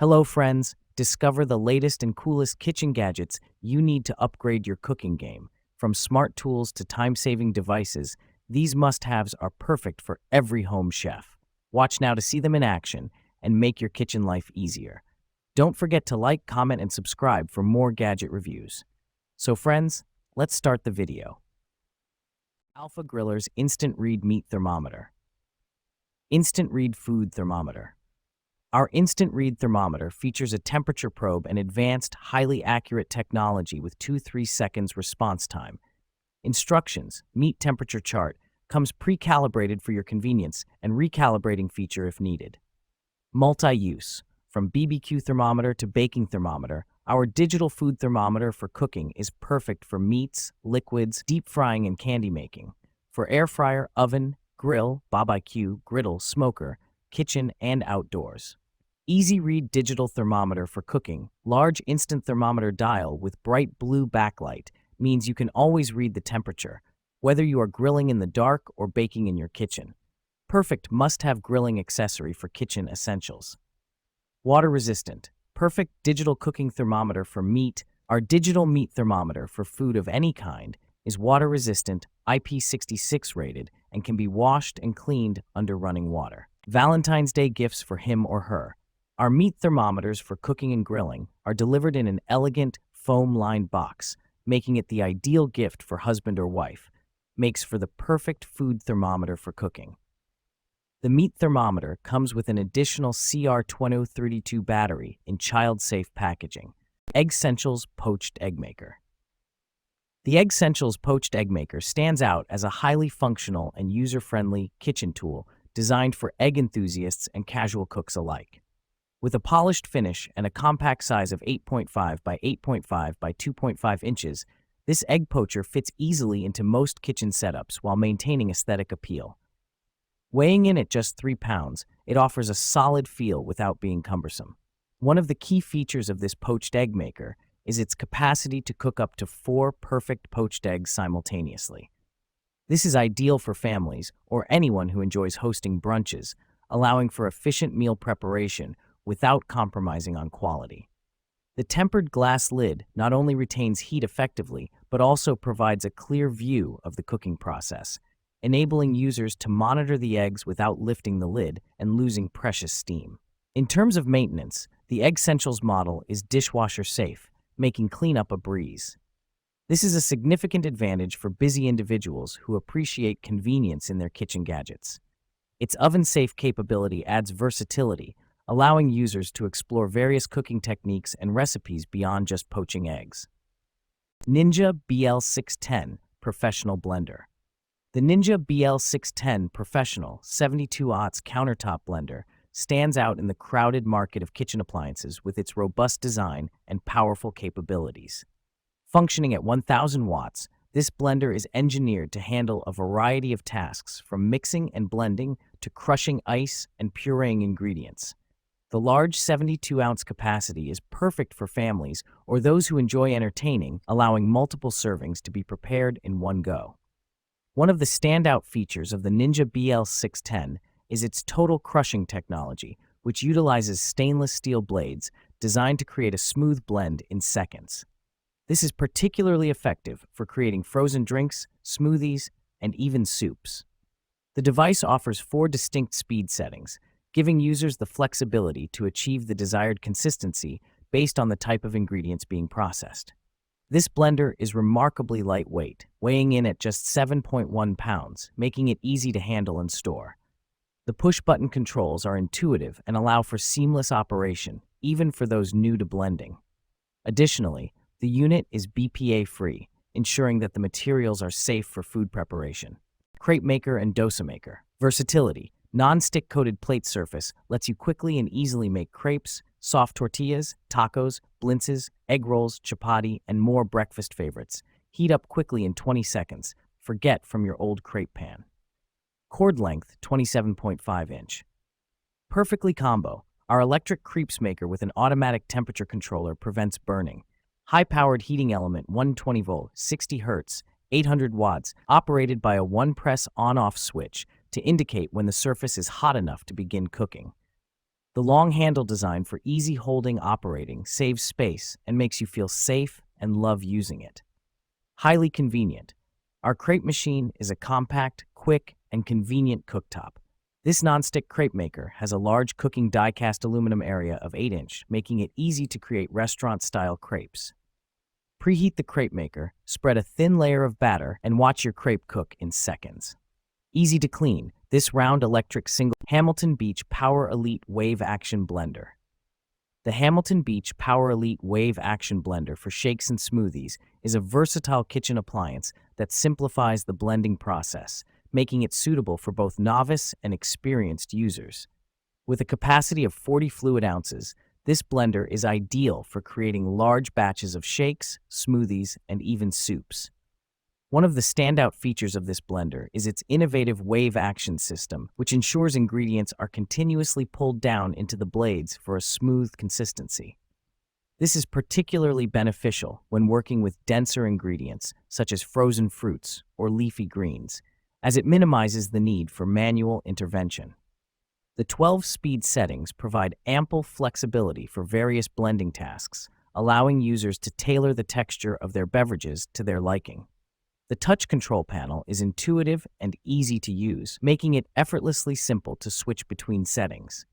Hello, friends. Discover the latest and coolest kitchen gadgets you need to upgrade your cooking game. From smart tools to time-saving devices, these must-haves are perfect for every home chef. Watch now to see them in action and make your kitchen life easier. Don't forget to like, comment, and subscribe for more gadget reviews. So, friends, let's start the video. Alpha Griller's Instant Read Meat Thermometer. Instant Read Food Thermometer. Our Instant Read Thermometer features a temperature probe and advanced, highly accurate technology with 2-3 seconds response time. Instructions, meat temperature chart, comes pre-calibrated for your convenience and recalibrating feature if needed. Multi-use. From BBQ thermometer to baking thermometer, our digital food thermometer for cooking is perfect for meats, liquids, deep frying, and candy making. For air fryer, oven, grill, barbecue, griddle, smoker, kitchen, and outdoors. Easy Read digital thermometer for cooking. Large instant thermometer dial with bright blue backlight means you can always read the temperature, whether you are grilling in the dark or baking in your kitchen. Perfect must-have grilling accessory for kitchen essentials. Water resistant. Perfect digital cooking thermometer for meat. Our digital meat thermometer for food of any kind is water resistant, IP66 rated, and can be washed and cleaned under running water. Valentine's Day gifts for him or her. Our meat thermometers for cooking and grilling are delivered in an elegant, foam-lined box, making it the ideal gift for husband or wife. Makes for the perfect food thermometer for cooking. The meat thermometer comes with an additional CR2032 battery in child-safe packaging. Eggcentials Poached Egg Maker. The Eggcentials Poached Egg Maker stands out as a highly functional and user-friendly kitchen tool designed for egg enthusiasts and casual cooks alike. With a polished finish and a compact size of 8.5 by 8.5 by 2.5 inches, this egg poacher fits easily into most kitchen setups while maintaining aesthetic appeal. Weighing in at just 3 pounds, it offers a solid feel without being cumbersome. One of the key features of this poached egg maker is its capacity to cook up to 4 perfect poached eggs simultaneously. This is ideal for families or anyone who enjoys hosting brunches, allowing for efficient meal preparation without compromising on quality. The tempered glass lid not only retains heat effectively, but also provides a clear view of the cooking process, enabling users to monitor the eggs without lifting the lid and losing precious steam. In terms of maintenance, the Eggcentials model is dishwasher safe, making cleanup a breeze. This is a significant advantage for busy individuals who appreciate convenience in their kitchen gadgets. Its oven-safe capability adds versatility, allowing users to explore various cooking techniques and recipes beyond just poaching eggs. Ninja BL610 Professional Blender. The Ninja BL610 Professional 72-aughts countertop blender stands out in the crowded market of kitchen appliances with its robust design and powerful capabilities. Functioning at 1,000 watts, this blender is engineered to handle a variety of tasks from mixing and blending to crushing ice and pureeing ingredients. The large 72-ounce capacity is perfect for families or those who enjoy entertaining, allowing multiple servings to be prepared in one go. One of the standout features of the Ninja BL610 is its total crushing technology, which utilizes stainless steel blades designed to create a smooth blend in seconds. This is particularly effective for creating frozen drinks, smoothies, and even soups. The device offers 4 distinct speed settings, giving users the flexibility to achieve the desired consistency based on the type of ingredients being processed. This blender is remarkably lightweight, weighing in at just 7.1 pounds, making it easy to handle and store. The push-button controls are intuitive and allow for seamless operation, even for those new to blending. Additionally, the unit is BPA-free, ensuring that the materials are safe for food preparation. Crepe maker and dosa maker. Versatility. Non-stick coated plate surface lets you quickly and easily make crepes, soft tortillas, tacos, blintzes, egg rolls, chapati, and more breakfast favorites. Heat up quickly in 20 seconds. Forget from your old crepe pan. Cord length 27.5 inch. Perfectly combo. Our electric crepes maker with an automatic temperature controller prevents burning. High-powered heating element 120 volt, 60 Hz, 800 watts, operated by a one-press on-off switch to indicate when the surface is hot enough to begin cooking. The long handle design for easy holding operating saves space and makes you feel safe and love using it. Highly convenient. Our crepe machine is a compact, quick, and convenient cooktop. This nonstick crepe maker has a large cooking die-cast aluminum area of 8-inch, making it easy to create restaurant-style crepes. Preheat the crepe maker, spread a thin layer of batter, and watch your crepe cook in seconds. Easy to clean, this round electric single Hamilton Beach Power Elite Wave Action Blender. The Hamilton Beach Power Elite Wave Action Blender for shakes and smoothies is a versatile kitchen appliance that simplifies the blending process, making it suitable for both novice and experienced users. With a capacity of 40 fluid ounces, this blender is ideal for creating large batches of shakes, smoothies, and even soups. One of the standout features of this blender is its innovative wave action system, which ensures ingredients are continuously pulled down into the blades for a smooth consistency. This is particularly beneficial when working with denser ingredients, such as frozen fruits or leafy greens, as it minimizes the need for manual intervention. The 12-speed settings provide ample flexibility for various blending tasks, allowing users to tailor the texture of their beverages to their liking. The touch control panel is intuitive and easy to use, making it effortlessly simple to switch between settings.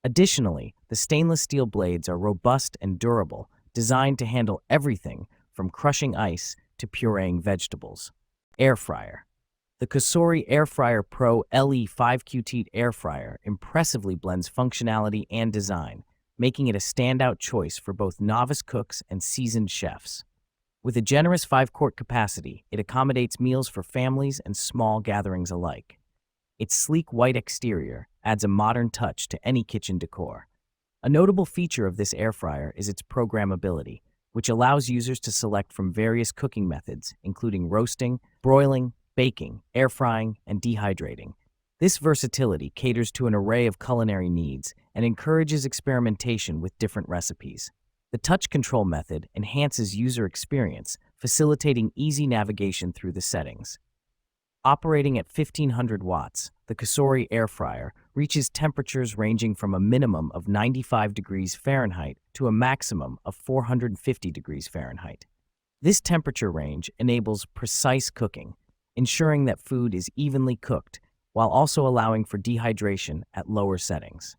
Additionally, the stainless steel blades are robust and durable, designed to handle everything from crushing ice to pureeing vegetables. Air fryer. The Cosori Air Fryer Pro LE 5QT Air Fryer impressively blends functionality and design, making it a standout choice for both novice cooks and seasoned chefs. With a generous 5-quart capacity, it accommodates meals for families and small gatherings alike. Its sleek white exterior adds a modern touch to any kitchen decor. A notable feature of this air fryer is its programmability, which allows users to select from various cooking methods, including roasting, broiling, baking, air frying, and dehydrating. This versatility caters to an array of culinary needs and encourages experimentation with different recipes. The touch control method enhances user experience, facilitating easy navigation through the settings. Operating at 1500 watts, the Cosori air fryer reaches temperatures ranging from a minimum of 95 degrees Fahrenheit to a maximum of 450 degrees Fahrenheit. This temperature range enables precise cooking, ensuring that food is evenly cooked while also allowing for dehydration at lower settings.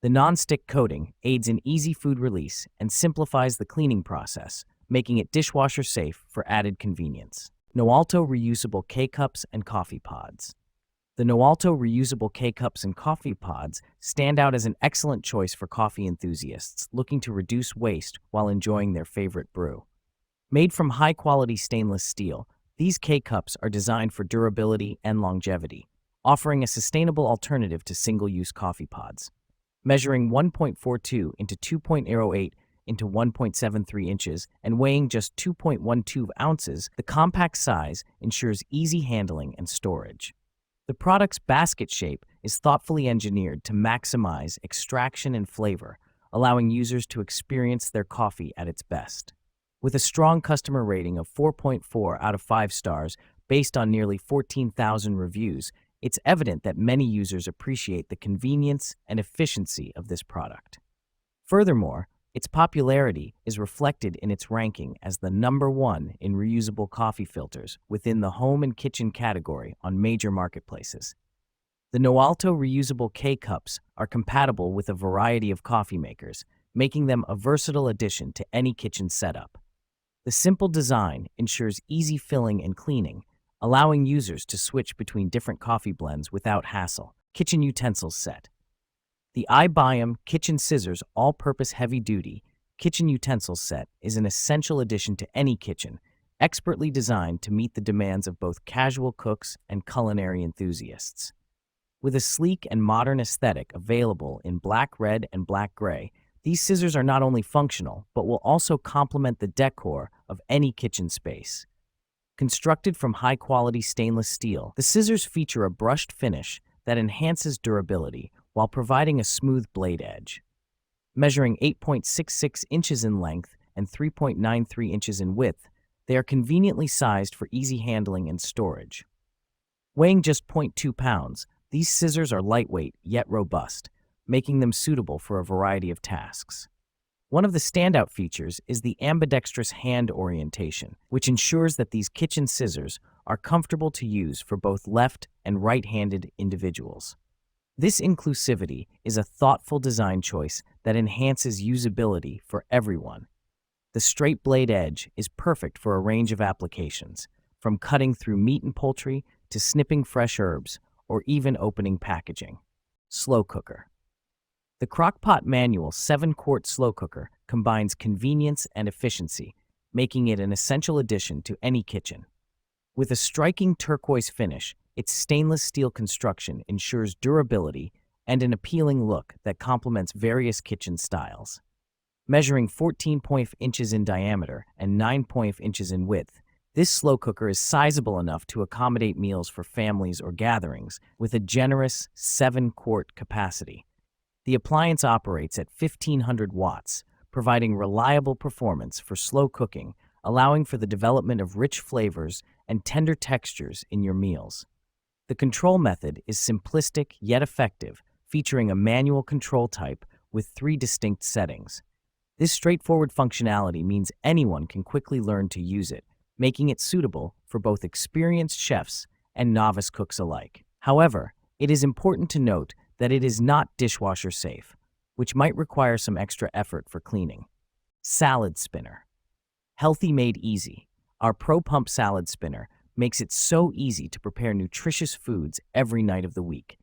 The non-stick coating aids in easy food release and simplifies the cleaning process, making it dishwasher safe for added convenience. Noalto reusable K-cups and coffee pods. The Noalto reusable K-cups and coffee pods stand out as an excellent choice for coffee enthusiasts looking to reduce waste while enjoying their favorite brew. Made from high-quality stainless steel, these K-cups are designed for durability and longevity, offering a sustainable alternative to single-use coffee pods. Measuring 1.42 into 2.08 into 1.73 inches and weighing just 2.12 ounces, the compact size ensures easy handling and storage. The product's basket shape is thoughtfully engineered to maximize extraction and flavor, allowing users to experience their coffee at its best. With a strong customer rating of 4.4 out of 5 stars based on nearly 14,000 reviews, it's evident that many users appreciate the convenience and efficiency of this product. Furthermore, its popularity is reflected in its ranking as the #1 in reusable coffee filters within the home and kitchen category on major marketplaces. The Noalto reusable K-cups are compatible with a variety of coffee makers, making them a versatile addition to any kitchen setup. The simple design ensures easy filling and cleaning, allowing users to switch between different coffee blends without hassle. Kitchen utensils set. The iBiome Kitchen Scissors All-Purpose Heavy-Duty Kitchen Utensils Set is an essential addition to any kitchen, expertly designed to meet the demands of both casual cooks and culinary enthusiasts. With a sleek and modern aesthetic available in black, red, and black gray, these scissors are not only functional, but will also complement the decor of any kitchen space. Constructed from high-quality stainless steel, the scissors feature a brushed finish that enhances durability while providing a smooth blade edge. Measuring 8.66 inches in length and 3.93 inches in width, they are conveniently sized for easy handling and storage. Weighing just 0.2 pounds, these scissors are lightweight yet robust, making them suitable for a variety of tasks. One of the standout features is the ambidextrous hand orientation, which ensures that these kitchen scissors are comfortable to use for both left and right-handed individuals. This inclusivity is a thoughtful design choice that enhances usability for everyone. The straight blade edge is perfect for a range of applications, from cutting through meat and poultry to snipping fresh herbs or even opening packaging. Slow cooker. The Crock-Pot Manual 7-quart slow cooker combines convenience and efficiency, making it an essential addition to any kitchen. With a striking turquoise finish, its stainless steel construction ensures durability and an appealing look that complements various kitchen styles. Measuring 14.5 inches in diameter and 9.5 inches in width, this slow cooker is sizable enough to accommodate meals for families or gatherings with a generous 7-quart capacity. The appliance operates at 1500 watts, providing reliable performance for slow cooking, allowing for the development of rich flavors and tender textures in your meals. The control method is simplistic yet effective, featuring a manual control type with 3 distinct settings. This straightforward functionality means anyone can quickly learn to use it, making it suitable for both experienced chefs and novice cooks alike. However, it is important to note that it is not dishwasher safe, which might require some extra effort for cleaning. Salad spinner. Healthy made easy. Our Pro Pump salad spinner makes it so easy to prepare nutritious foods every night of the week.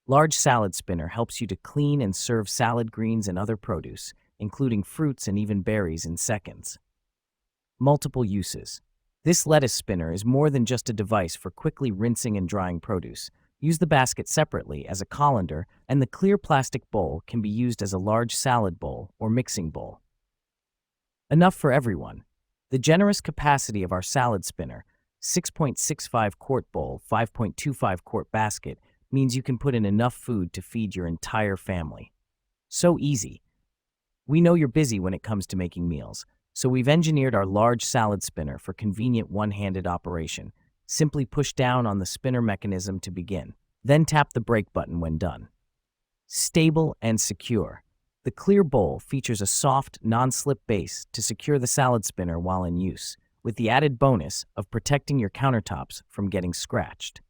Large salad spinner helps you to clean and serve salad greens and other produce, including fruits and even berries, in seconds. Multiple uses. This lettuce spinner is more than just a device for quickly rinsing and drying produce. Use the basket separately as a colander, and the clear plastic bowl can be used as a large salad bowl or mixing bowl. Enough for everyone. The generous capacity of our salad spinner, 6.65 quart bowl, 5.25 quart basket, means you can put in enough food to feed your entire family. So easy. We know you're busy when it comes to making meals, so we've engineered our large salad spinner for convenient one-handed operation. Simply push down on the spinner mechanism to begin, then tap the brake button when done. Stable and secure. The clear bowl features a soft, non-slip base to secure the salad spinner while in use, with the added bonus of protecting your countertops from getting scratched.